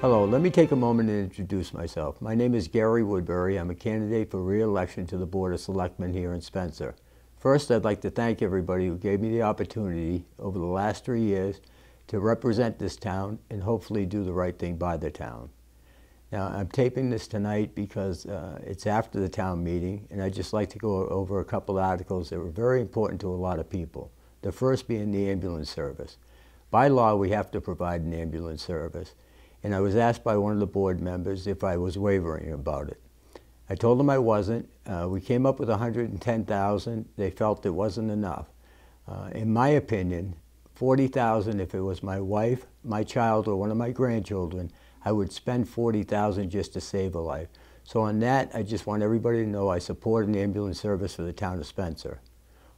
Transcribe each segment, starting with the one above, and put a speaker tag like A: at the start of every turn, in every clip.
A: Hello, let me take a moment and introduce myself. My name is Gary Woodbury. I'm a candidate for re-election to the Board of Selectmen here in Spencer. First, I'd like to thank everybody who gave me the opportunity over the last 3 years to represent this town and hopefully do the right thing by the town. Now, I'm taping this tonight because it's after the town meeting, and I'd just like to go over a couple articles that were very important to a lot of people. The first being the ambulance service. By law, we have to provide an ambulance service. And I was asked by one of the board members if I was wavering about it. I told them I wasn't. We came up with $110,000. They felt it wasn't enough. In my opinion, $40,000, if it was my wife, my child, or one of my grandchildren, I would spend $40,000 just to save a life. So on that, I just want everybody to know I support an ambulance service for the town of Spencer.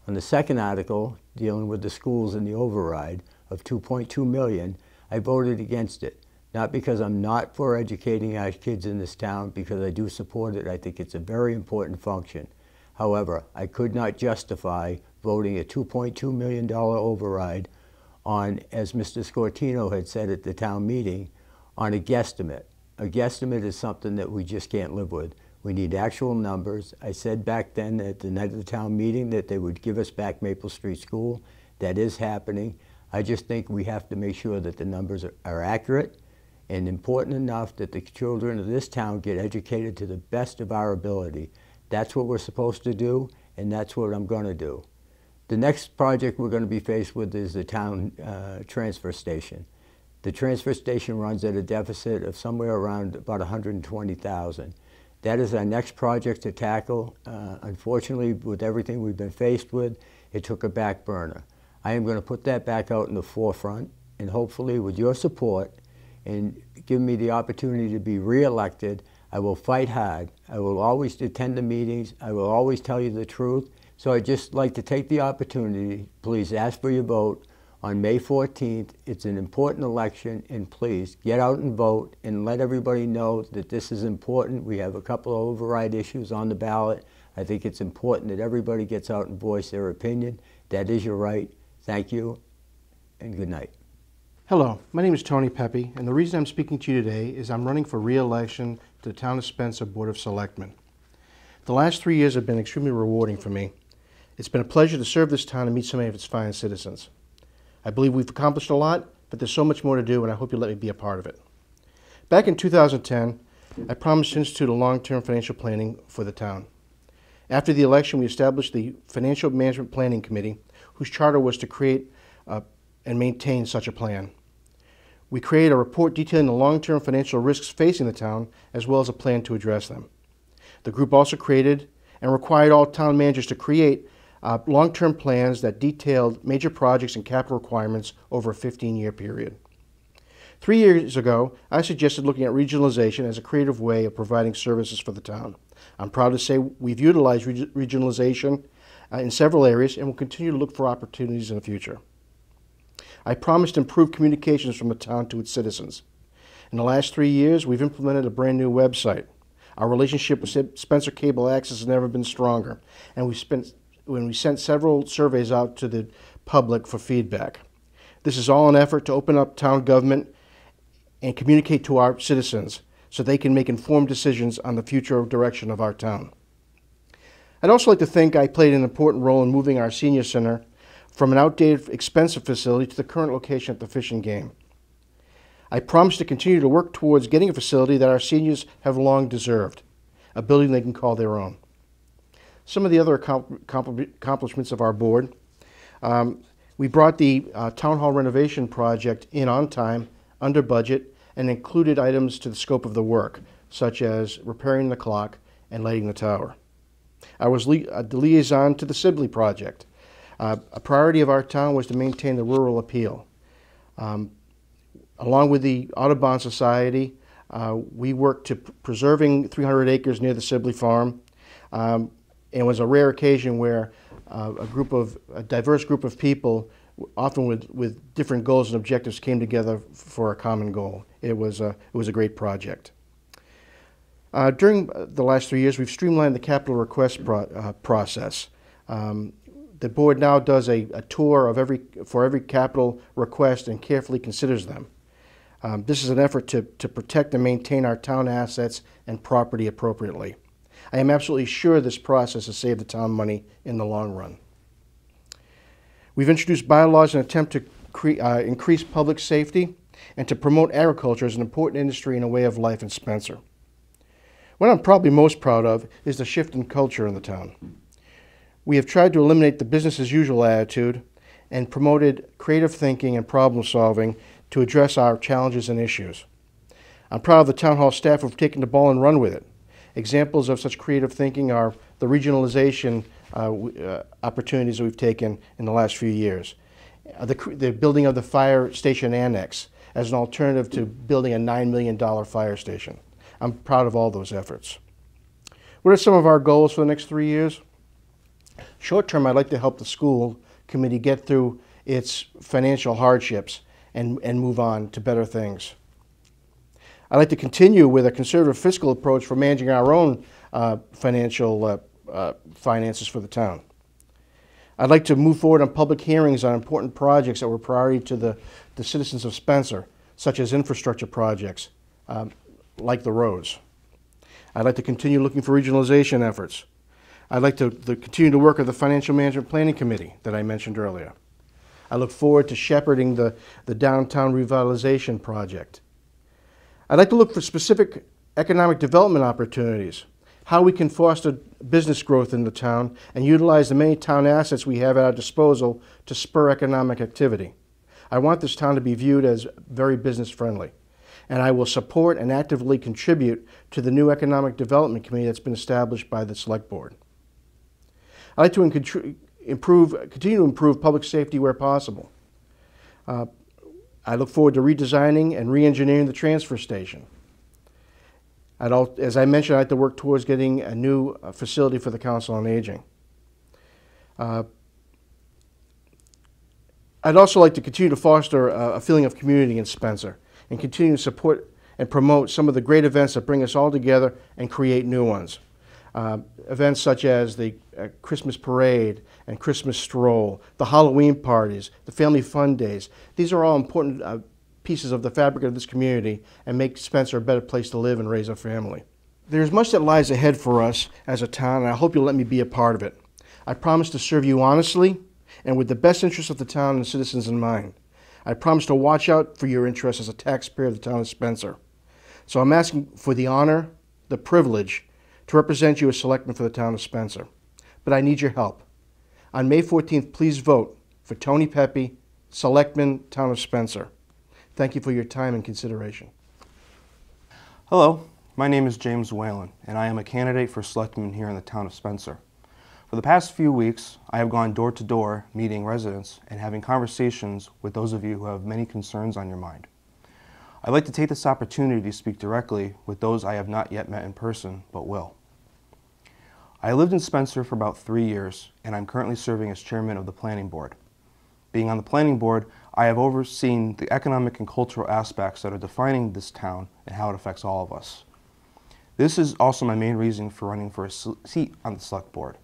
A: On the second article, dealing with the schools and the override of $2.2 million, I voted against it. Not because I'm not for educating our kids in this town, because I do support it. I think it's a very important function. However, I could not justify voting a $2.2 million override on, as Mr. Scortino had said at the town meeting, on a guesstimate. A guesstimate is something that we just can't live with. We need actual numbers. I said back then at the night of the town meeting that they would give us back Maple Street School. That is happening. I just think we have to make sure that the numbers are accurate and important enough that the children of this town get educated to the best of our ability. That's what we're supposed to do, and that's what I'm going to do. The next project we're going to be faced with is the town transfer station. The transfer station runs at a deficit of somewhere around about $120,000. That is our next project to tackle. Unfortunately, with everything we've been faced with, it took a back burner. I am going to put that back out in the forefront, and hopefully with your support and give me the opportunity to be re-elected, I will fight hard. I will always attend the meetings. I will always tell you the truth. So I'd just like to take the opportunity, please ask for your vote on May 14th. It's an important election, and please get out and vote and let everybody know that this is important. We have a couple of override issues on the ballot. I think it's important that everybody gets out and voice their opinion. That is your right. Thank you, and good night.
B: Hello, my name is Tony Pepe, and the reason I'm speaking to you today is I'm running for re-election to the Town of Spencer Board of Selectmen. The last 3 years have been extremely rewarding for me. It's been a pleasure to serve this town and meet so many of its fine citizens. I believe we've accomplished a lot, but there's so much more to do, and I hope you'll let me be a part of it. Back in 2010, I promised to institute a long-term financial planning for the town. After the election, we established the Financial Management Planning Committee, whose charter was to create and maintain such a plan. We created a report detailing the long-term financial risks facing the town, as well as a plan to address them. The group also created and required all town managers to create long-term plans that detailed major projects and capital requirements over a 15-year period. 3 years ago, I suggested looking at regionalization as a creative way of providing services for the town. I'm proud to say we've utilized regionalization in several areas and will continue to look for opportunities in the future. I promised improved communications from the town to its citizens. In the last 3 years, we've implemented a brand new website. Our relationship with Spencer Cable Access has never been stronger, and we sent several surveys out to the public for feedback. This is all an effort to open up town government and communicate to our citizens so they can make informed decisions on the future direction of our town. I'd also like to think I played an important role in moving our senior center from an outdated, expensive facility to the current location at the Fish and Game. I promise to continue to work towards getting a facility that our seniors have long deserved, a building they can call their own. Some of the other accomplishments of our board, we brought the Town Hall renovation project in on time, under budget, and included items to the scope of the work, such as repairing the clock and lighting the tower. I was the liaison to the Sibley project. A priority of our town was to maintain the rural appeal. Along with the Audubon Society, we worked to preserving 300 acres near the Sibley farm. It was a rare occasion where a diverse group of people, often with different goals and objectives, came together for a common goal. It was a great project. During the last 3 years, we've streamlined the capital request process. The board now does a tour of for every capital request and carefully considers them. This is an effort to protect and maintain our town assets and property appropriately. I am absolutely sure this process has saved the town money in the long run. We've introduced bylaws in an attempt to increase public safety and to promote agriculture as an important industry and a way of life in Spencer. What I'm probably most proud of is the shift in culture in the town. We have tried to eliminate the business as usual attitude and promoted creative thinking and problem solving to address our challenges and issues. I'm proud of the town hall staff who have taken the ball and run with it. Examples of such creative thinking are the regionalization opportunities that we've taken in the last few years. The building of the fire station annex as an alternative to building a $9 million fire station. I'm proud of all those efforts. What are some of our goals for the next 3 years? Short term, I'd like to help the school committee get through its financial hardships and move on to better things. I'd like to continue with a conservative fiscal approach for managing our own finances for the town. I'd like to move forward on public hearings on important projects that were priority to the citizens of Spencer, such as infrastructure projects like the roads. I'd like to continue looking for regionalization efforts. I'd like to continue to work with the Financial Management Planning Committee that I mentioned earlier. I look forward to shepherding the downtown revitalization project. I'd like to look for specific economic development opportunities, how we can foster business growth in the town and utilize the many town assets we have at our disposal to spur economic activity. I want this town to be viewed as very business friendly, and I will support and actively contribute to the new Economic Development Committee that's been established by the Select Board. I'd like to continue to improve public safety where possible. I look forward to redesigning and re-engineering the transfer station. As I mentioned, I'd like to work towards getting a new facility for the Council on Aging. I'd also like to continue to foster a feeling of community in Spencer and continue to support and promote some of the great events that bring us all together and create new ones. Events such as the Christmas parade and Christmas stroll, the Halloween parties, the family fun days. These are all important pieces of the fabric of this community and make Spencer a better place to live and raise a family. There's much that lies ahead for us as a town, and I hope you'll let me be a part of it. I promise to serve you honestly and with the best interests of the town and citizens in mind. I promise to watch out for your interests as a taxpayer of the town of Spencer. So I'm asking for the honor, the privilege, to represent you as selectman for the town of Spencer. But I need your help. On May 14th, please vote for Tony Pepe, Selectman, Town of Spencer. Thank you for your time and consideration.
C: Hello, my name is James Whalen, and I am a candidate for Selectman here in the town of Spencer. For the past few weeks, I have gone door to door meeting residents and having conversations with those of you who have many concerns on your mind. I'd like to take this opportunity to speak directly with those I have not yet met in person, but will. I lived in Spencer for about 3 years, and I'm currently serving as chairman of the planning board. Being on the planning board, I have overseen the economic and cultural aspects that are defining this town and how it affects all of us. This is also my main reason for running for a seat on the select board.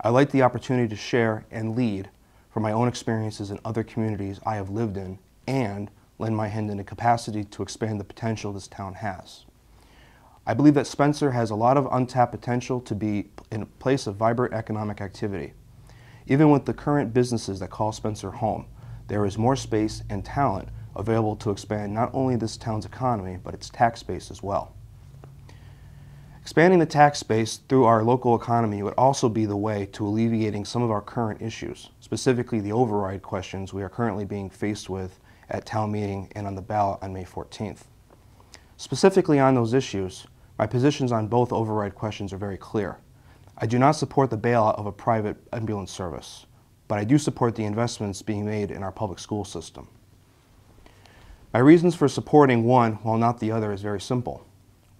C: I like the opportunity to share and lead from my own experiences in other communities I have lived in and lend my hand in a capacity to expand the potential this town has. I believe that Spencer has a lot of untapped potential to be in a place of vibrant economic activity. Even with the current businesses that call Spencer home, there is more space and talent available to expand not only this town's economy, but its tax base as well. Expanding the tax base through our local economy would also be the way to alleviating some of our current issues, specifically the override questions we are currently being faced with at town meeting and on the ballot on May 14th. Specifically on those issues, my positions on both override questions are very clear. I do not support the bailout of a private ambulance service, but I do support the investments being made in our public school system. My reasons for supporting one while not the other is very simple.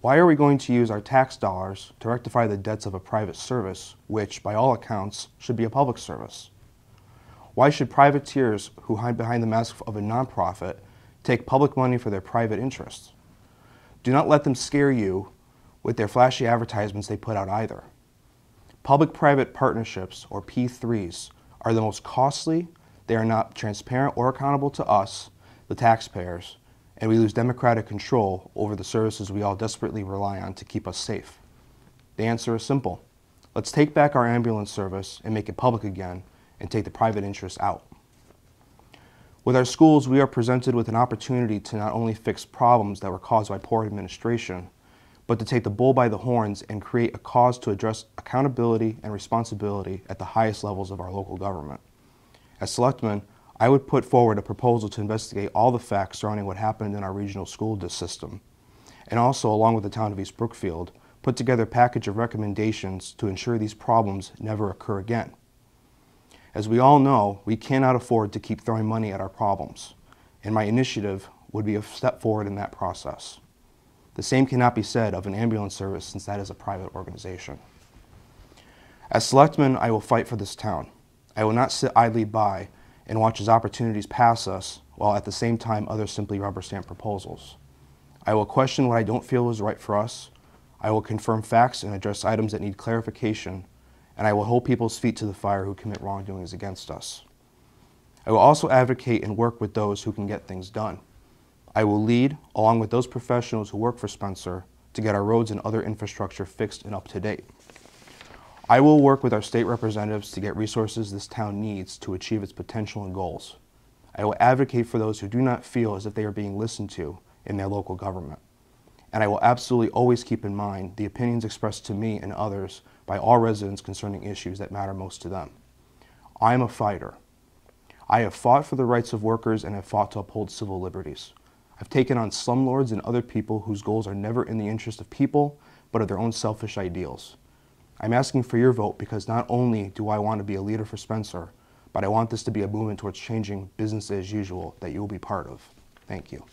C: Why are we going to use our tax dollars to rectify the debts of a private service, which, by all accounts, should be a public service? Why should privateers who hide behind the mask of a nonprofit take public money for their private interests? Do not let them scare you with their flashy advertisements they put out either. Public-private partnerships, or P3s, are the most costly, they are not transparent or accountable to us, the taxpayers, and we lose democratic control over the services we all desperately rely on to keep us safe? The answer is simple. Let's take back our ambulance service and make it public again and take the private interests out. With our schools, we are presented with an opportunity to not only fix problems that were caused by poor administration, but to take the bull by the horns and create a cause to address accountability and responsibility at the highest levels of our local government. As selectman, I would put forward a proposal to investigate all the facts surrounding what happened in our regional school system, and also, along with the town of East Brookfield, put together a package of recommendations to ensure these problems never occur again. As we all know, we cannot afford to keep throwing money at our problems, and my initiative would be a step forward in that process. The same cannot be said of an ambulance service, since that is a private organization. As selectman, I will fight for this town. I will not sit idly by and watch as opportunities pass us, while at the same time others simply rubber stamp proposals. I will question what I don't feel is right for us. I will confirm facts and address items that need clarification, and I will hold people's feet to the fire who commit wrongdoings against us. I will also advocate and work with those who can get things done. I will lead, along with those professionals who work for Spencer, to get our roads and other infrastructure fixed and up to date. I will work with our state representatives to get resources this town needs to achieve its potential and goals. I will advocate for those who do not feel as if they are being listened to in their local government. And I will absolutely always keep in mind the opinions expressed to me and others by all residents concerning issues that matter most to them. I am a fighter. I have fought for the rights of workers and have fought to uphold civil liberties. I've taken on slumlords and other people whose goals are never in the interest of people, but of their own selfish ideals. I'm asking for your vote because not only do I want to be a leader for Spencer, but I want this to be a movement towards changing business as usual that you will be part of. Thank you.